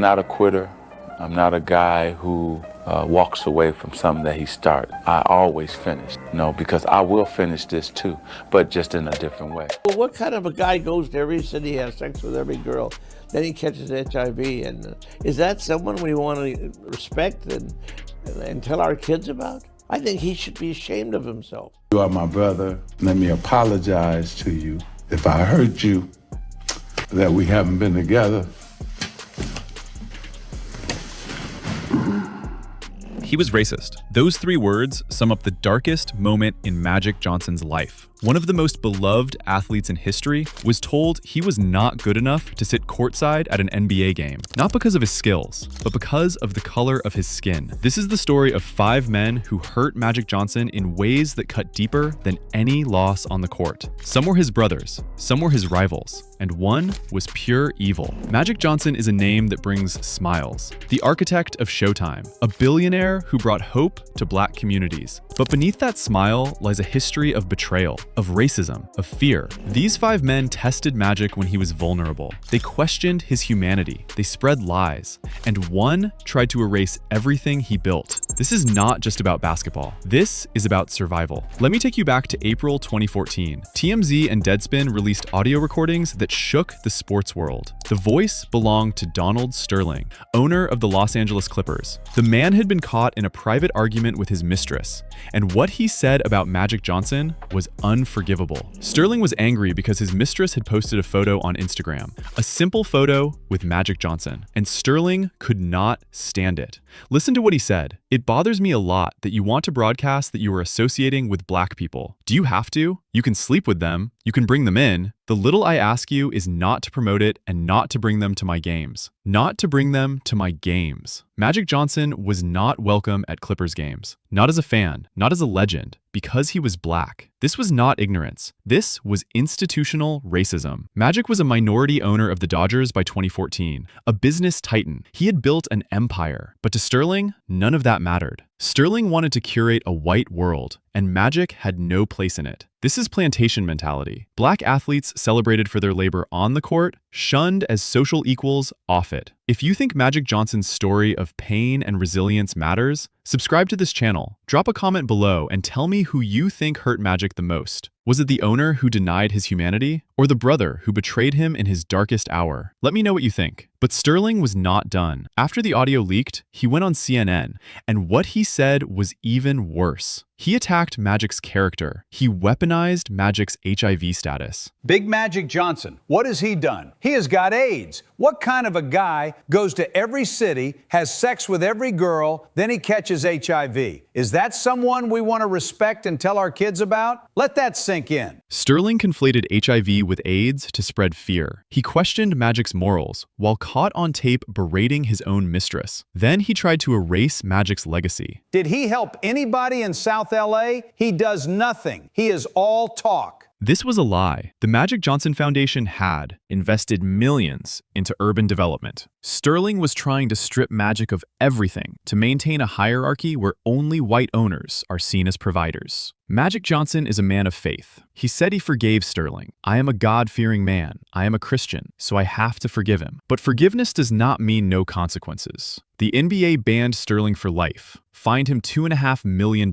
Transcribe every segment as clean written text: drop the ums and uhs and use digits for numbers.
not a quitter. I'm not a guy who walks away from something that he started. I always finish, because I will finish this too, but just in a different way. Well, what kind of a guy goes to every city, has sex with every girl, then he catches HIV? And is that someone we want to respect and tell our kids about? I think he should be ashamed of himself. You are my brother. Let me apologize to you if I hurt you, that we haven't been together. He was racist. Those 3 words sum up the darkest moment in Magic Johnson's life. One of the most beloved athletes in history was told he was not good enough to sit courtside at an NBA game, not because of his skills, but because of the color of his skin. This is the story of 5 men who hurt Magic Johnson in ways that cut deeper than any loss on the court. Some were his brothers, some were his rivals, and one was pure evil. Magic Johnson is a name that brings smiles. The architect of Showtime, a billionaire who brought hope to Black communities. But beneath that smile lies a history of betrayal, of racism, of fear. These 5 men tested Magic when he was vulnerable. They questioned his humanity. They spread lies. And one tried to erase everything he built. This is not just about basketball. This is about survival. Let me take you back to April 2014. TMZ and Deadspin released audio recordings that shook the sports world. The voice belonged to Donald Sterling, owner of the Los Angeles Clippers. The man had been caught in a private argument with his mistress, and what he said about Magic Johnson was unforgivable. Sterling was angry because his mistress had posted a photo on Instagram, a simple photo with Magic Johnson, and Sterling could not stand it. Listen to what he said. "It bothers me a lot that you want to broadcast that you are associating with Black people. Do you have to? You can sleep with them. You can bring them in. The little I ask you is not to promote it and not to bring them to my games. Not to bring them to my games." Magic Johnson was not welcome at Clippers games. Not as a fan, not as a legend, because he was Black. This was not ignorance. This was institutional racism. Magic was a minority owner of the Dodgers by 2014, a business titan. He had built an empire. But to Sterling, none of that mattered. Sterling wanted to curate a white world, and Magic had no place in it. This is plantation mentality. Black athletes celebrated for their labor on the court, shunned as social equals off it. If you think Magic Johnson's story of pain and resilience matters, subscribe to this channel, drop a comment below, and tell me who you think hurt Magic the most. Was it the owner who denied his humanity, or the brother who betrayed him in his darkest hour? Let me know what you think. But Sterling was not done. After the audio leaked, he went on CNN, and what he said was even worse. He attacked Magic's character. He weaponized Magic's HIV status. Big Magic Johnson, what has he done? He has got AIDS. What kind of a guy goes to every city, has sex with every girl, then he catches HIV? Is that someone we want to respect and tell our kids about? Let that sink in. Sterling conflated HIV with AIDS to spread fear. He questioned Magic's morals while caught on tape berating his own mistress. Then he tried to erase Magic's legacy. Did he help anybody in South LA? He does nothing. He is all talk. This was a lie. The Magic Johnson Foundation had invested millions into urban development. Sterling was trying to strip Magic of everything to maintain a hierarchy where only white owners are seen as providers. Magic Johnson is a man of faith. He said he forgave Sterling. "I am a God-fearing man. I am a Christian, so I have to forgive him." But forgiveness does not mean no consequences. The NBA banned Sterling for life, fined him $2.5 million.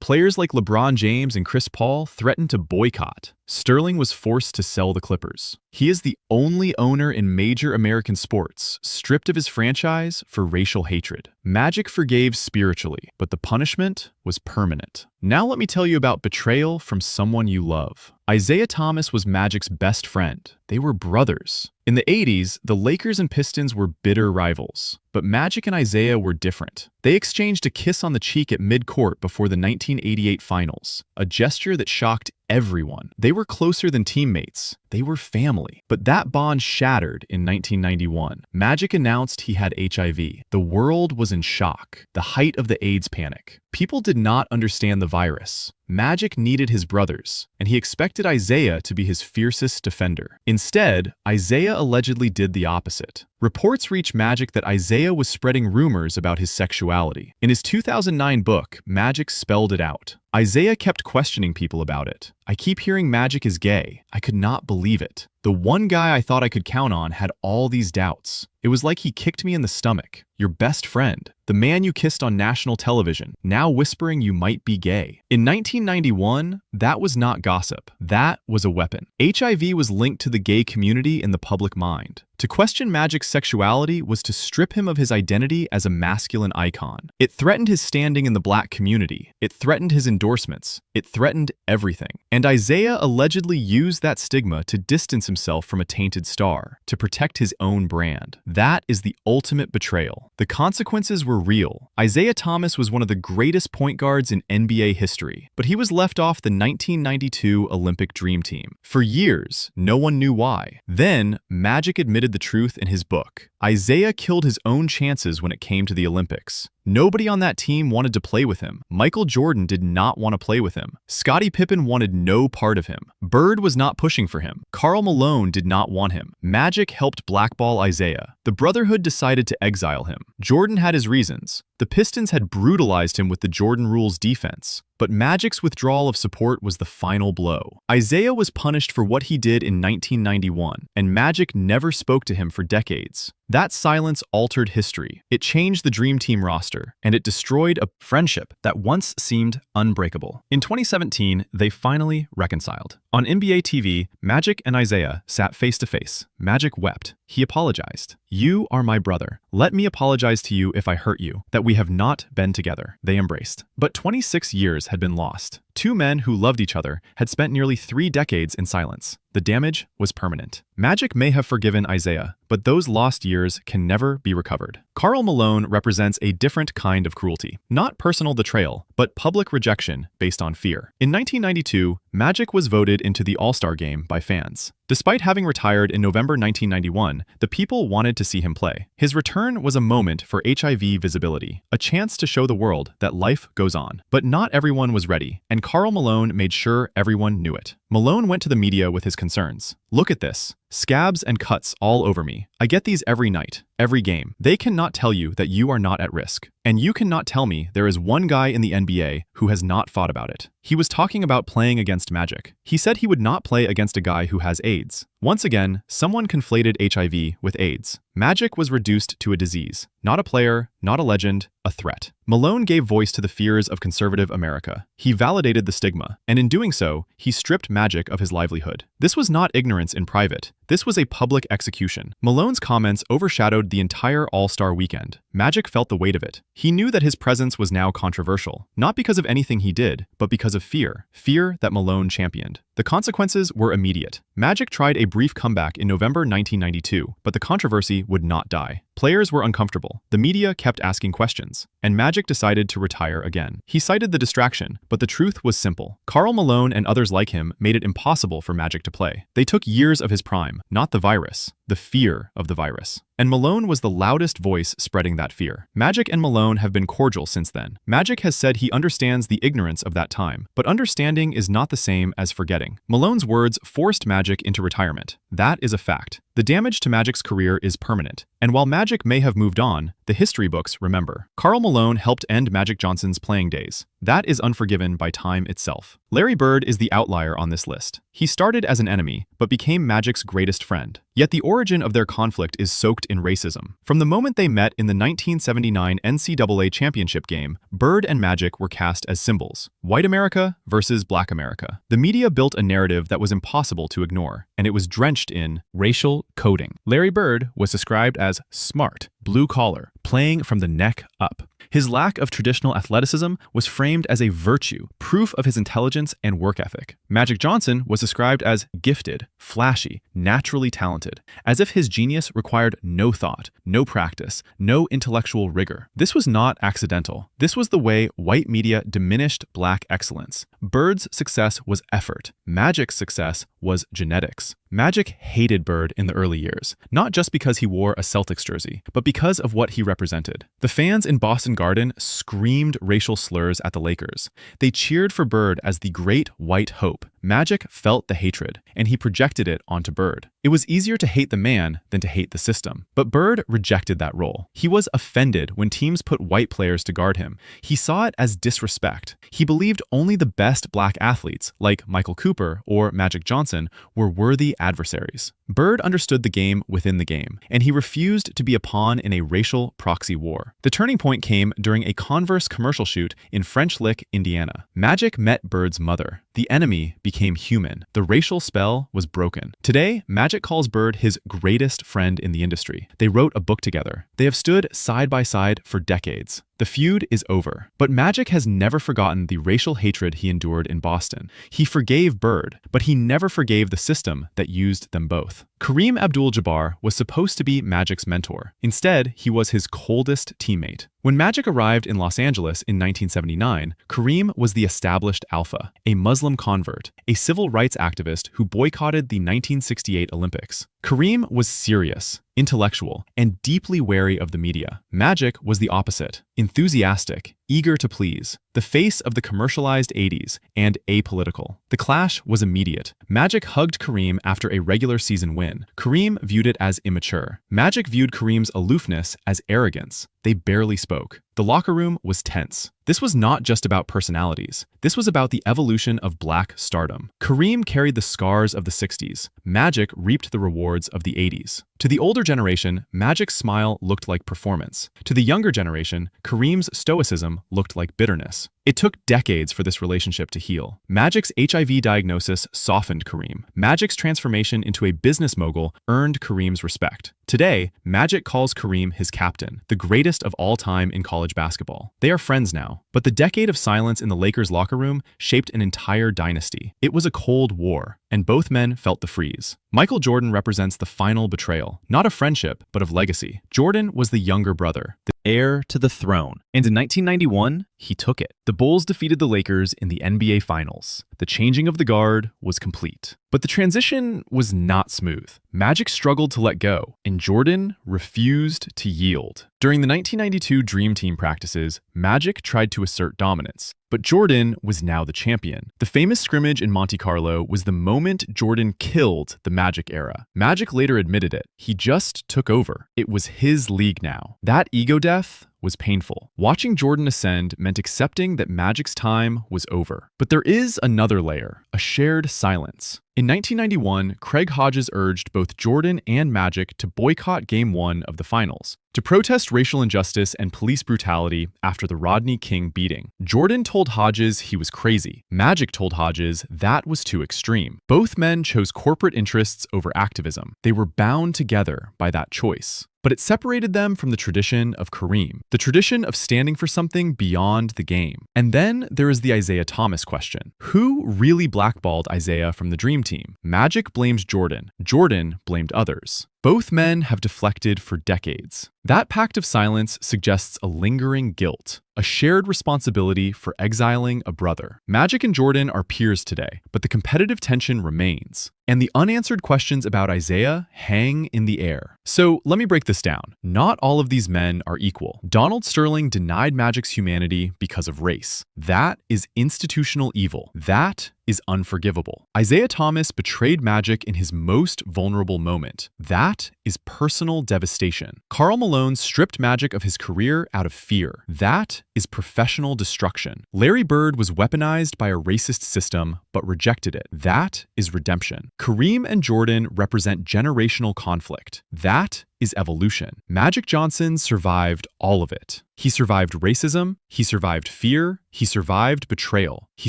Players like LeBron James and Chris Paul threatened to boycott. Sterling was forced to sell the Clippers. He is the only owner in major American sports stripped of his franchise for racial hatred. Magic forgave spiritually, but the punishment was permanent. Now let me tell you about betrayal from someone you love. Isaiah Thomas was Magic's best friend. They were brothers. In the 80s, the Lakers and Pistons were bitter rivals, but Magic and Isaiah were different. They exchanged a kiss on the cheek at midcourt before the 1988 finals, a gesture that shocked everyone. They were closer than teammates. They were family. But that bond shattered in 1991. Magic announced he had HIV. The world was in shock. The height of the AIDS panic. People did not understand the virus. Magic needed his brothers, and he expected Isaiah to be his fiercest defender. Instead, Isaiah allegedly did the opposite. Reports reached Magic that Isaiah was spreading rumors about his sexuality. In his 2009 book, Magic spelled it out. Isaiah kept questioning people about it. "I keep hearing Magic is gay. I could not believe it." The one guy I thought I could count on had all these doubts. It was like he kicked me in the stomach. Your best friend, the man you kissed on national television, now whispering you might be gay. In 1991, that was not gossip. That was a weapon. HIV was linked to the gay community in the public mind. To question Magic's sexuality was to strip him of his identity as a masculine icon. It threatened his standing in the black community. It threatened his endorsements. It threatened everything. And Isaiah allegedly used that stigma to distance himself from a tainted star, to protect his own brand. That is the ultimate betrayal. The consequences were real. Isaiah Thomas was one of the greatest point guards in NBA history, but he was left off the 1992 Olympic Dream Team. For years, no one knew why. Then, Magic admitted the truth in his book. Isaiah killed his own chances when it came to the Olympics. Nobody on that team wanted to play with him. Michael Jordan did not want to play with him. Scottie Pippen wanted no part of him. Bird was not pushing for him. Karl Malone did not want him. Magic helped blackball Isaiah. The Brotherhood decided to exile him. Jordan had his reasons. The Pistons had brutalized him with the Jordan rules defense. But Magic's withdrawal of support was the final blow. Isaiah was punished for what he did in 1991, and Magic never spoke to him for decades. That silence altered history. It changed the Dream Team roster, and it destroyed a friendship that once seemed unbreakable. In 2017, they finally reconciled. On NBA TV, Magic and Isaiah sat face to face. Magic wept. He apologized. "You are my brother. Let me apologize to you if I hurt you, that we have not been together." They embraced. But 26 years had been lost. Two men who loved each other had spent nearly 3 decades in silence. The damage was permanent. Magic may have forgiven Isaiah, but those lost years can never be recovered. Karl Malone represents a different kind of cruelty. Not personal betrayal, but public rejection based on fear. In 1992, Magic was voted into the All-Star game by fans. Despite having retired in November 1991, the people wanted to see him play. His return was a moment for HIV visibility, a chance to show the world that life goes on. But not everyone was ready, and Karl Malone made sure everyone knew it. Malone went to the media with his concerns. "Look at this. Scabs and cuts all over me. I get these every night, every game. They cannot tell you that you are not at risk. And you cannot tell me there is one guy in the NBA who has not fought about it." He was talking about playing against Magic. He said he would not play against a guy who has AIDS. Once again, someone conflated HIV with AIDS. Magic was reduced to a disease. Not a player, not a legend, a threat. Malone gave voice to the fears of conservative America. He validated the stigma, and in doing so, he stripped Magic of his livelihood. This was not ignorance in private. This was a public execution. Malone's comments overshadowed the entire All-Star weekend. Magic felt the weight of it. He knew that his presence was now controversial, not because of anything he did, but because of fear. Fear that Malone championed. The consequences were immediate. Magic tried a brief comeback in November 1992, but the controversy would not die. Players were uncomfortable. The media kept asking questions, and Magic decided to retire again. He cited the distraction, but the truth was simple. Karl Malone and others like him made it impossible for Magic to play. They took years of his prime, not the virus, the fear of the virus. And Malone was the loudest voice spreading that fear. Magic and Malone have been cordial since then. Magic has said he understands the ignorance of that time, but understanding is not the same as forgetting. Malone's words forced Magic into retirement. That is a fact. The damage to Magic's career is permanent, and while Magic may have moved on, the history books remember. Karl Malone helped end Magic Johnson's playing days. That is unforgiven by time itself. Larry Bird is the outlier on this list. He started as an enemy, but became Magic's greatest friend. Yet the origin of their conflict is soaked in racism. From the moment they met in the 1979 NCAA championship game, Bird and Magic were cast as symbols. White America versus Black America. The media built a narrative that was impossible to ignore, and it was drenched in racial coding. Larry Bird was described as smart, blue-collar, playing from the neck up. His lack of traditional athleticism was framed as a virtue, proof of his intelligence and work ethic. Magic Johnson was described as gifted, flashy, naturally talented, as if his genius required no thought, no practice, no intellectual rigor. This was not accidental. This was the way white media diminished Black excellence. Bird's success was effort. Magic's success was genetics. Magic hated Bird in the early years, not just because he wore a Celtics jersey, but because of what he represented. The fans in Boston Garden screamed racial slurs at the Lakers. They cheered for Bird as the great white hope. Magic felt the hatred, and he projected it onto Bird. It was easier to hate the man than to hate the system. But Bird rejected that role. He was offended when teams put white players to guard him. He saw it as disrespect. He believed only the best black athletes, like Michael Cooper or Magic Johnson, were worthy adversaries. Bird understood the game within the game, and he refused to be a pawn in a racial proxy war. The turning point came during a Converse commercial shoot in French Lick, Indiana. Magic met Bird's mother. The enemy became human. The racial spell was broken. Today, Magic calls Bird his greatest friend in the industry. They wrote a book together. They have stood side by side for decades. The feud is over, but Magic has never forgotten the racial hatred he endured in Boston. He forgave Bird, but he never forgave the system that used them both. Kareem Abdul-Jabbar was supposed to be Magic's mentor. Instead, he was his coldest teammate. When Magic arrived in Los Angeles in 1979, Kareem was the established alpha, a Muslim convert, a civil rights activist who boycotted the 1968 Olympics. Kareem was serious, intellectual, and deeply wary of the media. Magic was the opposite, enthusiastic, eager to please, the face of the commercialized 80s, and apolitical. The clash was immediate. Magic hugged Kareem after a regular season win. Kareem viewed it as immature. Magic viewed Kareem's aloofness as arrogance. They barely spoke. The locker room was tense. This was not just about personalities. This was about the evolution of black stardom. Kareem carried the scars of the 60s. Magic reaped the rewards of the 80s. To the older generation, Magic's smile looked like performance. To the younger generation, Kareem's stoicism looked like bitterness. It took decades for this relationship to heal. Magic's HIV diagnosis softened Kareem. Magic's transformation into a business mogul earned Kareem's respect. Today, Magic calls Kareem his captain, the greatest of all time in college basketball. They are friends now, but the decade of silence in the Lakers locker room shaped an entire dynasty. It was a cold war, and both men felt the freeze. Michael Jordan represents the final betrayal, not of friendship, but of legacy. Jordan was the younger brother, the heir to the throne, and in 1991, he took it. The Bulls defeated the Lakers in the NBA Finals. The changing of the guard was complete. But the transition was not smooth. Magic struggled to let go, and Jordan refused to yield. During the 1992 Dream Team practices, Magic tried to assert dominance. But Jordan was now the champion. The famous scrimmage in Monte Carlo was the moment Jordan killed the Magic era. Magic later admitted it. He just took over. It was his league now. That ego death was painful. Watching Jordan ascend meant accepting that Magic's time was over. But there is another layer, a shared silence. In 1991, Craig Hodges urged both Jordan and Magic to boycott Game 1 of the finals, to protest racial injustice and police brutality after the Rodney King beating. Jordan told Hodges he was crazy. Magic told Hodges that was too extreme. Both men chose corporate interests over activism. They were bound together by that choice. But it separated them from the tradition of Kareem, the tradition of standing for something beyond the game. And then there is the Isaiah Thomas question. Who really blackballed Isaiah from the Dream Team? Magic blames Jordan. Jordan blamed others. Both men have deflected for decades. That pact of silence suggests a lingering guilt, a shared responsibility for exiling a brother. Magic and Jordan are peers today, but the competitive tension remains. And the unanswered questions about Isaiah hang in the air. So let me break this down. Not all of these men are equal. Donald Sterling denied Magic's humanity because of race. That is institutional evil. That is unforgivable. Isaiah Thomas betrayed Magic in his most vulnerable moment. That is personal devastation. Karl Malone stripped Magic of his career out of fear. That is professional destruction. Larry Bird was weaponized by a racist system, but rejected it. That is redemption. Kareem and Jordan represent generational conflict. That is evolution. Magic Johnson survived all of it. He survived racism, he survived fear, he survived betrayal, he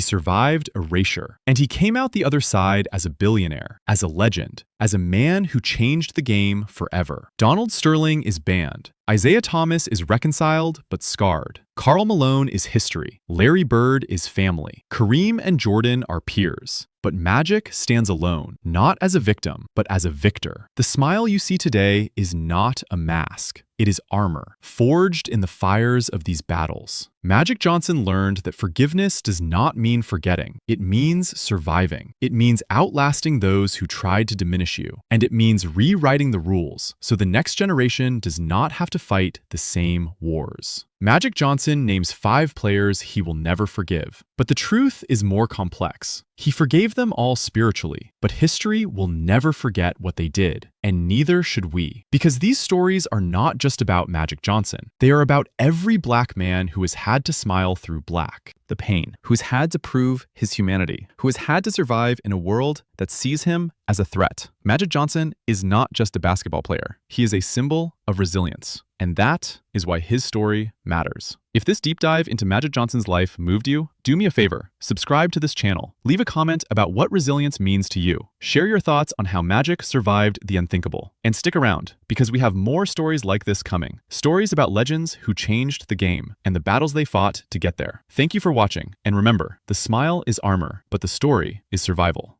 survived erasure. And he came out the other side as a billionaire, as a legend, as a man who changed the game forever. Donald Sterling is banned. Isaiah Thomas is reconciled but scarred. Karl Malone is history. Larry Bird is family. Kareem and Jordan are peers. But Magic stands alone, not as a victim, but as a victor. The smile you see today is not a mask. It is armor, forged in the fires of these battles. Magic Johnson learned that forgiveness does not mean forgetting. It means surviving. It means outlasting those who tried to diminish you. And it means rewriting the rules so the next generation does not have to fight the same wars. Magic Johnson names 5 players he will never forgive. But the truth is more complex. He forgave them all spiritually, but history will never forget what they did, and neither should we. Because these stories are not just about Magic Johnson. They are about every black man who has had to smile through black. The pain, who's had to prove his humanity, who has had to survive in a world that sees him as a threat. Magic Johnson is not just a basketball player. He is a symbol of resilience. And that is why his story matters. If this deep dive into Magic Johnson's life moved you, do me a favor, subscribe to this channel. Leave a comment about what resilience means to you. Share your thoughts on how Magic survived the unthinkable. And stick around, because we have more stories like this coming. Stories about legends who changed the game and the battles they fought to get there. Thank you for watching, and remember, the smile is armor, but the story is survival.